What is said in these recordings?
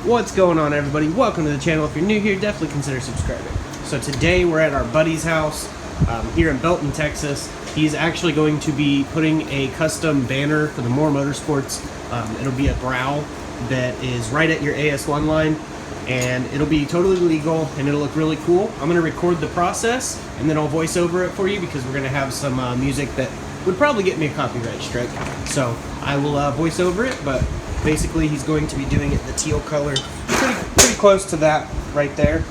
What's going on, everybody? Welcome to the channel. If you're new here, definitely consider subscribing. So today we're at our buddy's house here in Belton, Texas. He's actually going to be putting a custom banner for the Motorsports. It'll be a brow that is right at your AS1 line, and it'll be totally legal and it'll look really cool. I'm going to record the process and then I'll voice over it for you because we're going to have some music that would probably get me a copyright strike. So I will voice over it, but basically he's going to be doing it in the teal color, pretty close to that right there.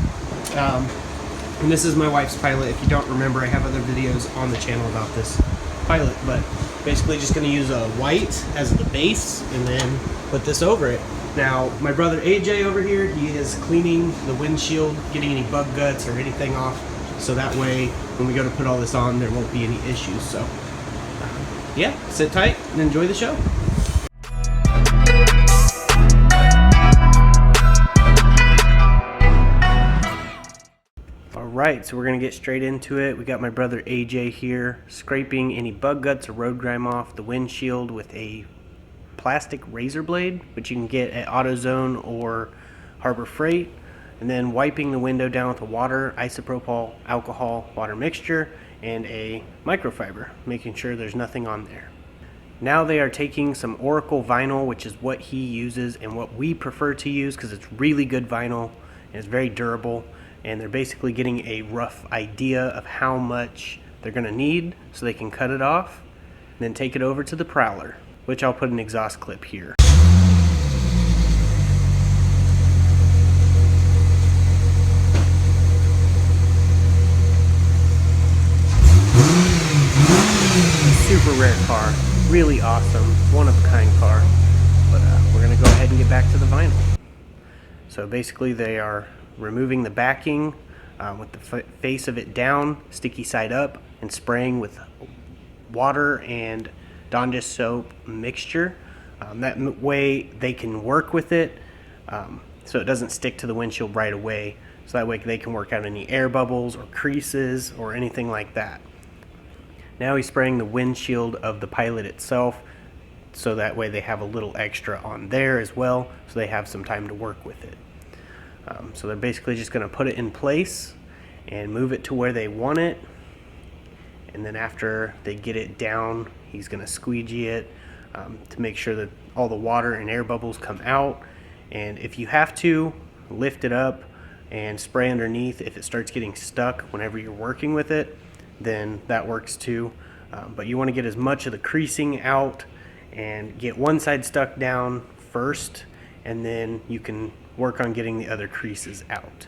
And this is my wife's Pilot. If you don't remember, I have other videos on the channel about this Pilot, but basically just going to use a white as the base and then put this over it. Now my brother AJ over here, he is cleaning the windshield, getting any bug guts or anything off, so that way when we go to put all this on there won't be any issues. So yeah, sit tight and enjoy the show. Alright, so we're going to get straight into it. We got my brother AJ here scraping any bug guts or road grime off the windshield with a plastic razor blade, which you can get at AutoZone or Harbor Freight, and then wiping the window down with a water, isopropyl alcohol water mixture, and a microfiber, making sure there's nothing on there. Now they are taking some Oracle vinyl, which is what he uses and what we prefer to use because it's really good vinyl and it's very durable, and they're basically getting a rough idea of how much they're going to need so they can cut it off and then take it over to the Prowler, which I'll put an exhaust clip here. Super rare car, really awesome, one of a kind car, but we're going to go ahead and get back to the vinyl. So basically they are removing the backing with the face of it down, sticky side up, and spraying with water and Dawn Dish soap mixture. That way they can work with it so it doesn't stick to the windshield right away, so that way they can work out any air bubbles or creases or anything like that. Now he's spraying the windshield of the Pilot itself, so that way they have a little extra on there as well, so they have some time to work with it. So they're basically just going to put it in place and move it to where they want it, and then after they get it down, he's going to squeegee it to make sure that all the water and air bubbles come out. And if you have to, lift it up and spray underneath if it starts getting stuck whenever you're working with it, then that works too. But you want to get as much of the creasing out and get one side stuck down first, and then you can work on getting the other creases out.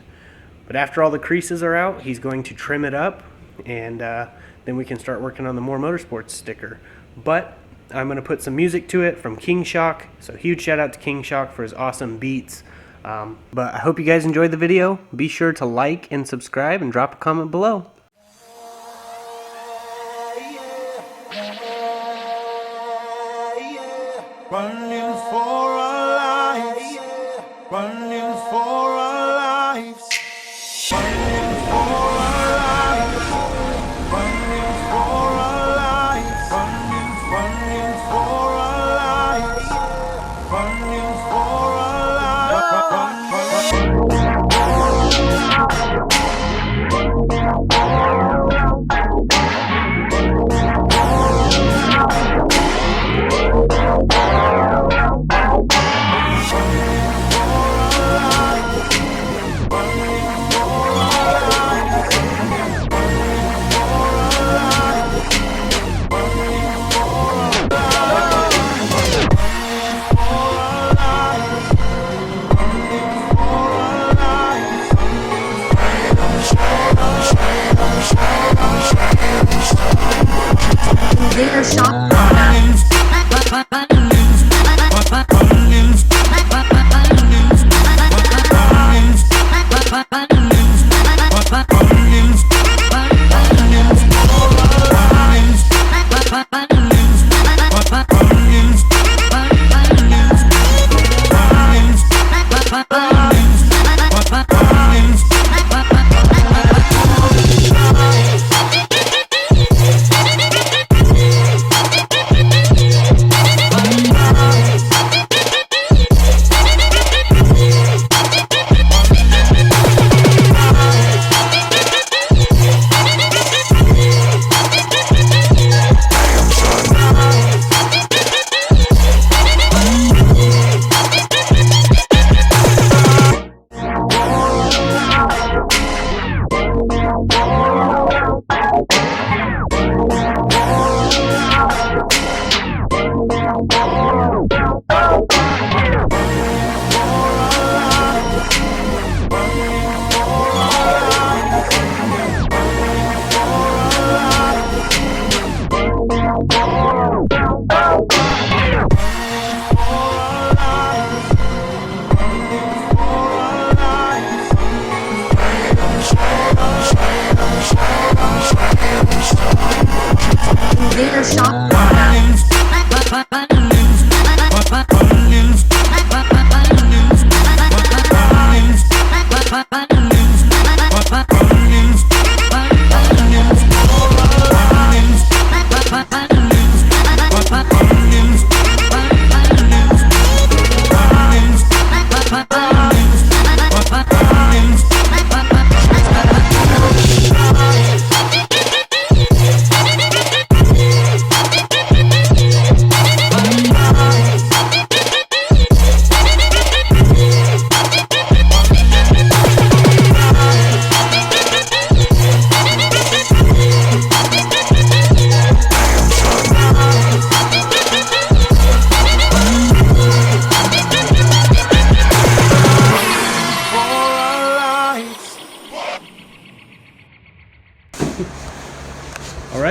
But after all the creases are out, he's going to trim it up, and then we can start working on the More Motorsports sticker. But I'm going to put some music to it from KINGSHOCK, so huge shout out to KINGSHOCK for his awesome beats. But I hope you guys enjoyed the video. Be sure to like and subscribe and drop a comment below. Running for our lives, running for our lives, running for our lives, running for our lives, running for our lives, running for our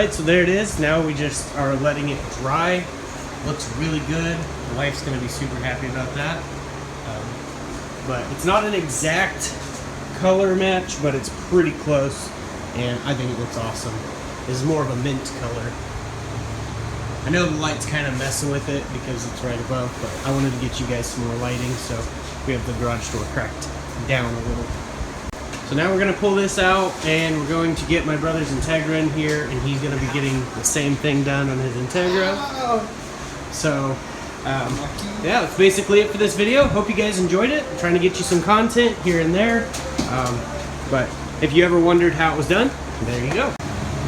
Alright, so there it is. Now we just are letting it dry. Looks really good. My wife's going to be super happy about that. But it's not an exact color match, but it's pretty close, and I think it looks awesome. This is more of a mint color. I know the light's kind of messing with it because it's right above, but I wanted to get you guys some more lighting, so we have the garage door cracked down a little. So now we're going to pull this out, and we're going to get my brother's Integra in here, and he's going to be getting the same thing done on his Integra. So, yeah, that's basically it for this video. Hope you guys enjoyed it. I'm trying to get you some content here and there. But if you ever wondered how it was done, there you go.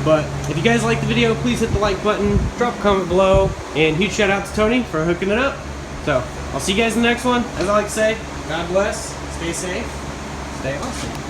But if you guys liked the video, please hit the like button, drop a comment below, and huge shout out to Tony for hooking it up. So, I'll see you guys in the next one. As I like to say, God bless, stay safe, stay awesome.